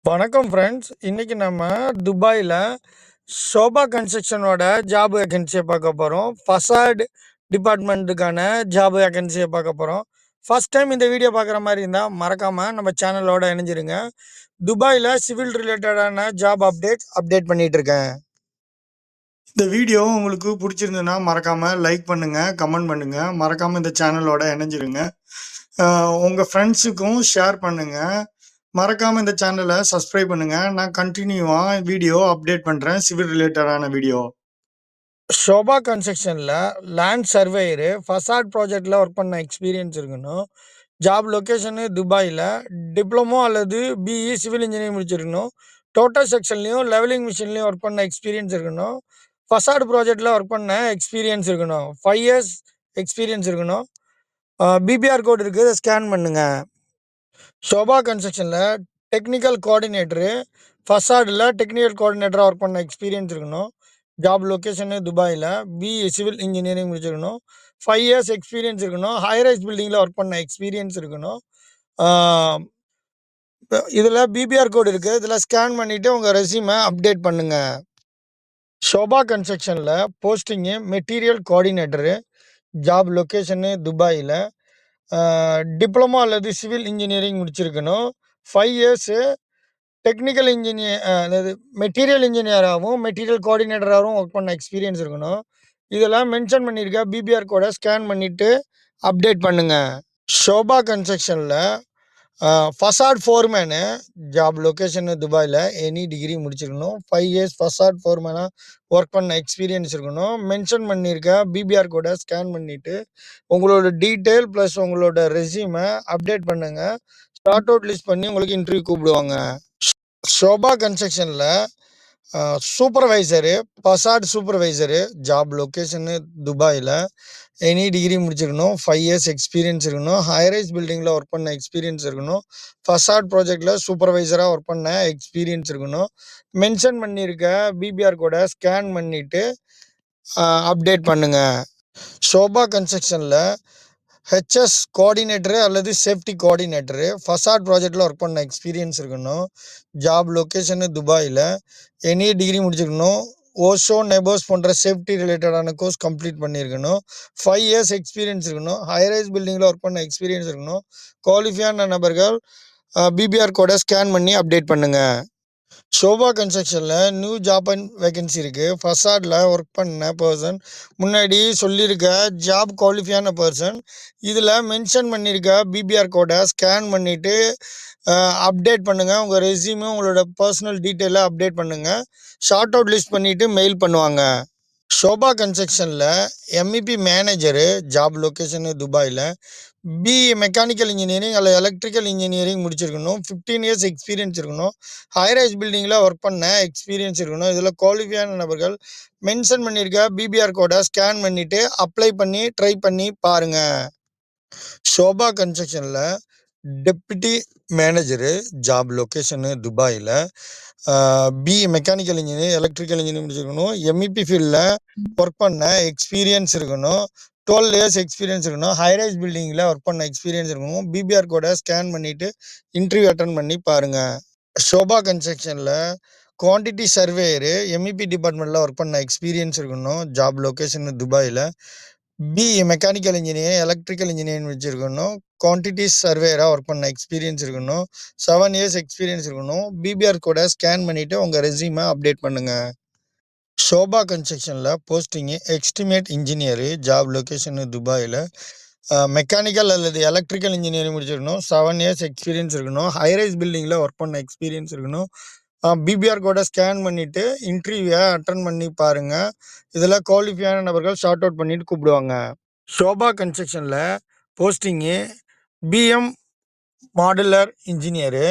வணக்கம் ஃப்ரெண்ட்ஸ். இன்னைக்கு நம்ம துபாயில ஷோபா கன்ஸ்ட்ரக்ஷனோட ஜாப் வேகன்சியை பார்க்க போகிறோம். ஃபசாட் டிபார்ட்மெண்ட்டுக்கான ஜாப் வேகன்சியை பார்க்க போகிறோம். ஃபர்ஸ்ட் டைம் இந்த வீடியோ பார்க்குற மாதிரி இருந்தால் மறக்காமல் நம்ம சேனலோட இணைஞ்சிருங்க. துபாயில் சிவில் ரிலேட்டடான ஜாப் அப்டேட் பண்ணிட்டு இருக்கேன். இந்த வீடியோ உங்களுக்கு பிடிச்சிருந்ததுன்னா மறக்காமல் லைக் பண்ணுங்கள், கமெண்ட் பண்ணுங்கள். மறக்காமல் இந்த சேனலோட இணைஞ்சிருங்க. உங்கள் ஃப்ரெண்ட்ஸுக்கும் ஷேர் பண்ணுங்கள். மறக்காமல் இந்த சேனலை சப்ஸ்கிரைப் பண்ணுங்கள். நான் கண்டினியூவாக வீடியோ அப்டேட் பண்ணுறேன், சிவில் ரிலேட்டடான வீடியோ. ஷோபா கன்ஸ்ட்ரக்ஷனில் லேண்ட் சர்வேயரு ஃபசாட் ப்ராஜெக்டில் ஒர்க் பண்ண எக்ஸ்பீரியன்ஸ் இருக்கணும். ஜாப் லொக்கேஷனு துபாயில். டிப்ளமோ அல்லது பிஇ சிவில் இன்ஜினியரிங் முடிச்சிருக்கணும். டோட்டல் செக்ஷன்லையும் லெவலிங் மிஷின்லையும் ஒர்க் பண்ண எக்ஸ்பீரியன்ஸ் இருக்கணும். ஃபசாட் ப்ராஜெக்டில் ஒர்க் பண்ண எக்ஸ்பீரியன்ஸ் இருக்கணும். 5 years எக்ஸ்பீரியன்ஸ் இருக்கணும். பிபிஆர் கோட் இருக்குது, அதை ஸ்கேன் பண்ணுங்கள். ஷோபா கன்ஸ்ட்ரக்ஷனில் டெக்னிக்கல் கோஆர்டினேட்டரு ஃபசாடில் டெக்னிக்கல் கோஆர்டினேட்டராக ஒர்க் பண்ண எக்ஸ்பீரியன்ஸ் இருக்கணும். ஜாப் லொக்கேஷனு துபாயில். பிஇ சிவில் இன்ஜினியரிங் முடிச்சிருக்கணும். 5 years எக்ஸ்பீரியன்ஸ் இருக்கணும். ஹைரைஸ் பில்டிங்கில் ஒர்க் பண்ண எக்ஸ்பீரியன்ஸ் இருக்கணும். இதில் பிபிஆர் கோட் இருக்குது, இதில் ஸ்கேன் பண்ணிவிட்டு உங்கள் ரெஸ்யூமை அப்டேட் பண்ணுங்கள். ஷோபா கன்ஸ்ட்ரக்ஷனில் posting material coordinator. Job location துபாயில். டிப்ளமோ அல்லது சிவில் இன்ஜினியரிங் முடிச்சிருக்கணும். 5 years டெக்னிக்கல் இன்ஜினியர், அதாவது மெட்டீரியல் இன்ஜினியராகவும் மெட்டீரியல் கோஆர்டினேட்டராகவும் ஒர்க் பண்ண எக்ஸ்பீரியன்ஸ் இருக்கணும். இதெல்லாம் மென்ஷன் பண்ணியிருக்க பிபிஆர் கோடை ஸ்கேன் பண்ணிவிட்டு அப்டேட் பண்ணுங்கள். ஷோபா கன்ஸ்ட்ரக்ஷனில் ஃபசாட் ஃபோர்மேனு. ஜாப் லொக்கேஷனு துபாயில். எனி டிகிரி முடிச்சிருக்கணும். 5 years ஃபசாட் ஃபோர்மேனாக ஒர்க் பண்ண எக்ஸ்பீரியன்ஸ் இருக்கணும். மென்ஷன் பண்ணியிருக்க பிபிஆர் கோடை ஸ்கேன் பண்ணிவிட்டு உங்களோட டீட்டெயில் ப்ளஸ் உங்களோட ரெஸ்யூமை அப்டேட் பண்ணுங்கள். ஸ்டார்ட் அவுட் லிஸ்ட் பண்ணி உங்களுக்கு இன்டர்வியூ கூப்பிடுவாங்க. ஷோபா கன்ஸ்ட்ரக்ஷனில் supervisor, facade supervisor. Job location துபாயில். எனி டிகிரி முடிச்சிருக்கணும். 5 years எக்ஸ்பீரியன்ஸ் இருக்கணும். ஹைரைஸ் பில்டிங்கில் ஒர்க் பண்ண எக்ஸ்பீரியன்ஸ் இருக்கணும். ஃபசாட் ப்ராஜெக்டில் சூப்பர்வைசராக ஒர்க் பண்ண எக்ஸ்பீரியன்ஸ் இருக்கணும். மென்ஷன் பண்ணியிருக்க பிபிஆர் கோடை ஸ்கேன் பண்ணிவிட்டு அப்டேட் பண்ணுங்கள். ஷோபா கன்ஸ்ட்ரக்ஷனில் ஹெச்எஸ் கோஆர்டினேட்டரு அல்லது சேஃப்டி கோஆர்டினேட்டரு. ஃபசாட் ப்ராஜெக்டில் ஒர்க் பண்ண எக்ஸ்பீரியன்ஸ் இருக்கணும். ஜாப் லொக்கேஷனு துபாயில். எனி டிகிரி முடிச்சிருக்கணும். ஓஷோ, நெபோஸ் போன்ற சேஃப்டி ரிலேட்டடான கோர்ஸ் கம்ப்ளீட் பண்ணியிருக்கணும். 5 years எக்ஸ்பீரியன்ஸ் இருக்கணும். ஹைரைஸ் பில்டிங்கில் ஒர்க் பண்ண எக்ஸ்பீரியன்ஸ் இருக்கணும். குவாலிஃபையான நபர்கள் பிபிஆர் கோடை ஸ்கேன் பண்ணி அப்டேட் பண்ணுங்கள். ஷோபா கன்ஸ்ட்ரக்ஷனில் நியூ ஜாப் அண்ட் வேகன்சி இருக்குது. ஃபசாடில் ஒர்க் பண்ண பர்சன் முன்னாடி சொல்லியிருக்க ஜாப் குவாலிஃபையான பர்சன். இதில் மென்ஷன் பண்ணியிருக்க பிபிஆர் கோடை ஸ்கேன் பண்ணிவிட்டு அப்டேட் பண்ணுங்கள். உங்கள் ரெஸ்யூமே உங்களோட பர்சனல் டீட்டெயிலை அப்டேட் பண்ணுங்கள். ஷார்ட் அவுட் லிஸ்ட் பண்ணிவிட்டு மெயில் பண்ணுவாங்க. ஷோபா கன்ஸ்ட்ரக்ஷனில் எம்இபி மேனேஜரு. ஜாப் லொக்கேஷனு துபாயில். பிஇ மெக்கானிக்கல் இன்ஜினியரிங் அல்லது எலக்ட்ரிக்கல் இன்ஜினியரிங் முடிச்சிருக்கணும். 15 years எக்ஸ்பீரியன்ஸ் இருக்கணும். ஹைரைஸ் பில்டிங்கில் ஒர்க் பண்ண எக்ஸ்பீரியன்ஸ் இருக்கணும். இதில் குவாலிஃபையான நபர்கள் மென்ஷன் பண்ணியிருக்க பிபிஆர் கோடை ஸ்கேன் பண்ணிவிட்டு அப்ளை பண்ணி ட்ரை பண்ணி பாருங்கள். ஷோபா கன்ஸ்ட்ரக்ஷனில் டெப்யூட்டி மேனேஜரு. ஜாப் லொக்கேஷனு துபாயில். BE mechanical engineering electrical engineering முடிச்சிருக்கணும். எம்இபி ஃபீல்டில் ஒர்க் பண்ண எக்ஸ்பீரியன்ஸ் இருக்கணும். 12 years எக்ஸ்பீரியன்ஸ் இருக்கணும். ஹைரைஸ் பில்டிங்கில் ஒர்க் பண்ண எக்ஸ்பீரியன்ஸ் இருக்கணும். பிபிஆர் கோடை ஸ்கேன் பண்ணிவிட்டு இன்டர்வியூ அட்டன் பண்ணி பாருங்கள். ஷோபா கன்ஸ்ட்ரக்ஷனில் குவான்டிட்டி சர்வேயரு. எம்இபி டிபார்ட்மெண்ட்டில் ஒர்க் பண்ண எக்ஸ்பீரியன்ஸ் இருக்கணும். ஜாப் லொக்கேஷன் துபாயில். BE mechanical engineering electrical engineering வச்சுருக்கணும். குவான்டிட்டி சர்வேயராக ஒர்க் பண்ண எக்ஸ்பீரியன்ஸ் இருக்கணும். 7 years எக்ஸ்பீரியன்ஸ் இருக்கணும். பிபிஆர் கோடை ஸ்கேன் பண்ணிவிட்டு உங்கள் ரெஸ்யூமை அப்டேட் பண்ணுங்கள். ஷோபா கன்ஸ்ட்ரக்ஷனில் posting estimate engineer. Job location துபாயில். மெக்கானிக்கல் அல்லது எலக்ட்ரிக்கல் இன்ஜினியரிங் முடிச்சிருக்கணும். 7 years எக்ஸ்பீரியன்ஸ் இருக்கணும். ஹைரைஸ் பில்டிங்கில் ஒர்க் பண்ண எக்ஸ்பீரியன்ஸ் இருக்கணும். பிபிஆர் கோடை ஸ்கேன் பண்ணிவிட்டு இன்டர்வியூவை அட்டன் பண்ணி பாருங்கள். இதில் குவாலிஃபையான நபர்கள் ஷார்ட் அவுட் பண்ணிவிட்டு கூப்பிடுவாங்க. ஷோபா கன்ஸ்ட்ரக்ஷனில் posting PM modular engineer.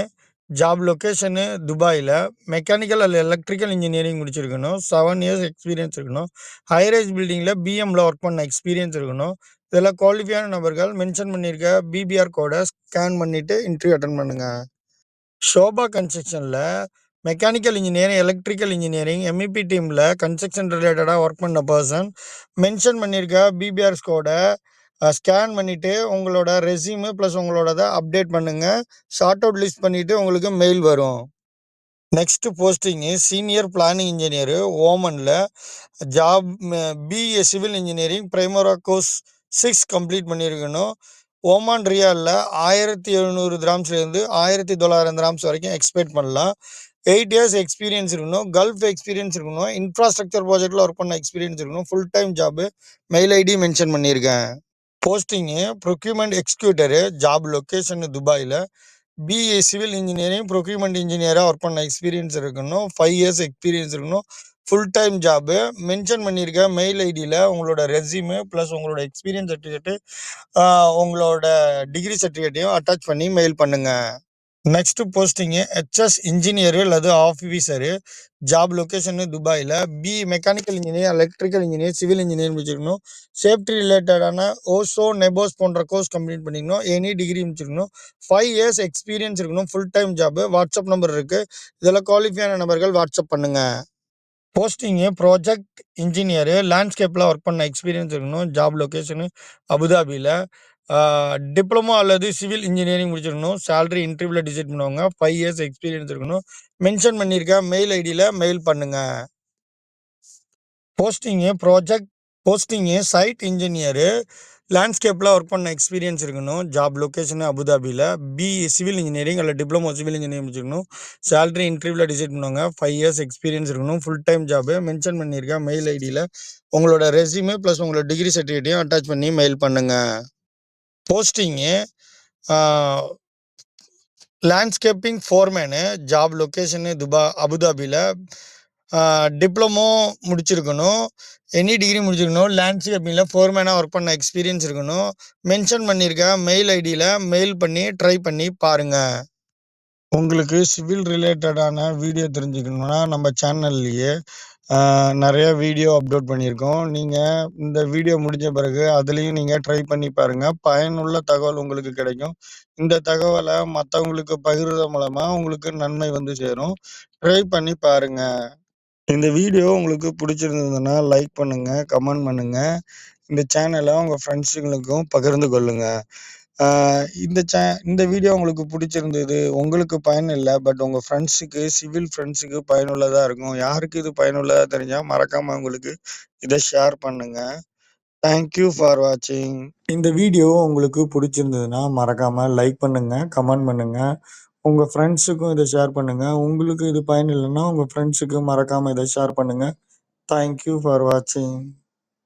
Job location துபாயில். மெக்கானிக்கல் அல்லது எலக்ட்ரிக்கல் இன்ஜினியரிங் முடிச்சிருக்கணும். 7 years எக்ஸ்பீரியன்ஸ் இருக்கணும். ஹைரைஸ் பில்டிங்கில் பிஎம்மில் ஒர்க் பண்ண எக்ஸ்பீரியன்ஸ் இருக்கணும். இதில் குவாலிஃபையான நபர்கள் மென்ஷன் பண்ணியிருக்க பிபிஆர் கோடை ஸ்கேன் பண்ணிவிட்டு இன்டர்வியூ அட்டன் பண்ணுங்கள். ஷோபா கன்ஸ்ட்ரக்ஷனில் mechanical engineering electrical engineering MEP டீமில் கன்ஸ்ட்ரக்ஷன் ரிலேட்டடாக ஒர்க் பண்ண பர்சன் மென்ஷன் பண்ணியிருக்க பிபிஆர் கோடை ஸ்கேன் பண்ணிவிட்டு உங்களோட ரெஸ்யூமு ப்ளஸ் உங்களோட அப்டேட் பண்ணுங்கள். ஷார்ட் அவுட் லிஸ்ட் பண்ணிவிட்டு உங்களுக்கு மெயில் வரும். Next posting senior planning engineer ஓமன்ல. ஜாப் பிஏ சிவில் இன்ஜினியரிங் பிரைமரா கோர்ஸ் 6 கம்ப்ளீட் பண்ணியிருக்கணும். ஓமான் ரியாலில் 1700 திராம்ஸ்லேருந்து 1900 திராம்ஸ் வரைக்கும் எக்ஸ்பெக்ட் பண்ணலாம். 8 இயர்ஸ் எக்ஸ்பீரியன்ஸ் இருக்கணும். கல்ஃப் எக்ஸ்பீரியன்ஸ் இருக்கணும். இன்ஃப்ராஸ்ட்ரக்சர் ப்ராஜெக்டில் ஒர்க் பண்ண எக்ஸ்பீரியன்ஸ் இருக்கணும். Full time job. Mail ID mention பண்ணியிருக்கேன். Posting procurement executor. Job location துபாயில். பிஏ சிவில் இன்ஜினியரிங் ப்ரொக்யூர்மெண்ட் இன்ஜினியராக ஒர்க் பண்ண எக்ஸ்பீரியன்ஸ் இருக்கணும். 5 இயர்ஸ் எக்ஸ்பீரியன்ஸ் இருக்கணும். Full time job. மென்ஷன் பண்ணியிருக்க மெயில் ஐடியில் உங்களோட ரெஸ்யூமு ப்ளஸ் உங்களோட எக்ஸ்பீரியன்ஸ் சர்டிஃபிகேட்டு, உங்களோட டிகிரி சர்டிஃபிகேட்டையும் அட்டாச் பண்ணி மெயில் பண்ணுங்கள். நெக்ஸ்ட் போஸ்டிங்கு ஹெச்எஸ் இன்ஜினியரு அல்லது ஆஃபீஸரு. ஜாப் லொக்கேஷனு துபாயில். Mechanical engineer, electrical engineer, civil engineer முடிச்சிருக்கணும். சேஃப்டி ரிலேட்டடான ஓசோ நெபோஸ் போன்ற கோர்ஸ் கம்ப்ளீட் பண்ணிக்கணும். எனி டிகிரி முடிச்சிருக்கணும். 5 இயர்ஸ் எக்ஸ்பீரியன்ஸ் இருக்கணும். Full time job. WhatsApp number இருக்குது. இதில் குவாலிஃபையான நபர்கள் வாட்ஸ்அப் பண்ணுங்கள். Posting project engineer. லேண்ட்ஸ்கேப்பில் ஒர்க் பண்ண எக்ஸ்பீரியன்ஸ் இருக்கணும். ஜாப் லொக்கேஷனு அபுதாபியில். டிப்ளமோ அல்லது சிவில் இன்ஜினியரிங் முடிச்சிருக்கணும். சேலரி இன்டர்வியூவில் டிசைட் பண்ணுவாங்க. 5 இயர்ஸ் எக்ஸ்பீரியன்ஸ் இருக்கணும். மென்ஷன் பண்ணியிருக்க மெயில் ஐடியில் மெயில் பண்ணுங்கள். Posting site engineer. லேண்ட்ஸ்கேப்பில் ஒர்க் பண்ண எக்ஸ்பீரியன்ஸ் இருக்கணும். ஜாப் லொக்கேஷனு அபுதாபியில். சிவில் இன்ஜினியரிங் அல்ல டிப்ளமோ சிவில் இன்ஜினியரிங் முடிச்சிருக்கணும். சேலரி இன்டர்வியூவில் டிசைட் பண்ணுவாங்க. 5 இயர்ஸ் எக்ஸ்பீரியன்ஸ் இருக்கணும். Full time job. மென்ஷன் பண்ணியிருக்க மெயில் ஐடியில் உங்களோட ரெஸ்யூமே ப்ளஸ் உங்களோட டிகிரி சர்டிஃபிகேட்டையும் அட்டாச் பண்ணி மெயில் பண்ணுங்கள். Posting landscaping foreman. Job location அபுதாபியில். டிப்ளமோ முடிச்சிருக்கணும். எனி டிகிரி முடிச்சிருக்கணும். லேண்ட்ஸ்கேப்பிங்கில் ஃபோர்மேனாக ஒர்க் பண்ண எக்ஸ்பீரியன்ஸ் இருக்கணும். மென்ஷன் பண்ணியிருக்க மெயில் ஐடியில் மெயில் பண்ணி ட்ரை பண்ணி பாருங்கள். உங்களுக்கு சிவில் ரிலேட்டடான வீடியோ தெரிஞ்சுக்கணுன்னா நம்ம சேனல்லையே நிறைய வீடியோ அப்லோட் பண்ணியிருக்கோம். நீங்கள் இந்த வீடியோ முடிஞ்ச பிறகு அதுலேயும் நீங்கள் ட்ரை பண்ணி பாருங்கள். பயனுள்ள தகவல் உங்களுக்கு கிடைக்கும். இந்த தகவலை மற்றவங்களுக்கு பகிர்றது மூலமாக உங்களுக்கு நன்மை வந்து சேரும். ட்ரை பண்ணி பாருங்கள். இந்த வீடியோ உங்களுக்கு பிடிச்சிருந்ததுன்னா லைக் பண்ணுங்கள், கமெண்ட் பண்ணுங்கள். இந்த சேனலை உங்கள் ஃப்ரெண்ட்ஸுங்களுக்கும் பகிர்ந்து கொள்ளுங்கள். இந்த வீடியோ உங்களுக்கு பிடிச்சிருந்தது, உங்களுக்கு பயன் இல்லை, பட் உங்கள் ஃப்ரெண்ட்ஸுக்கு சிவில் ஃப்ரெண்ட்ஸுக்கு பயனுள்ளதாக இருக்கும். யாருக்கு இது பயனுள்ளதாக தெரிஞ்சால் மறக்காமல் உங்களுக்கு இதை ஷேர் பண்ணுங்கள். தேங்க்யூ ஃபார் வாட்சிங். இந்த வீடியோ உங்களுக்கு பிடிச்சிருந்ததுன்னா மறக்காமல் லைக் பண்ணுங்கள், கமெண்ட் பண்ணுங்கள். உங்கள் ஃப்ரெண்ட்ஸுக்கும் இதை ஷேர் பண்ணுங்கள். உங்களுக்கு இது பயன் இல்லைன்னா உங்கள் ஃப்ரெண்ட்ஸுக்கு மறக்காமல் இதை ஷேர் பண்ணுங்கள். தேங்க்யூ ஃபார் வாட்சிங்.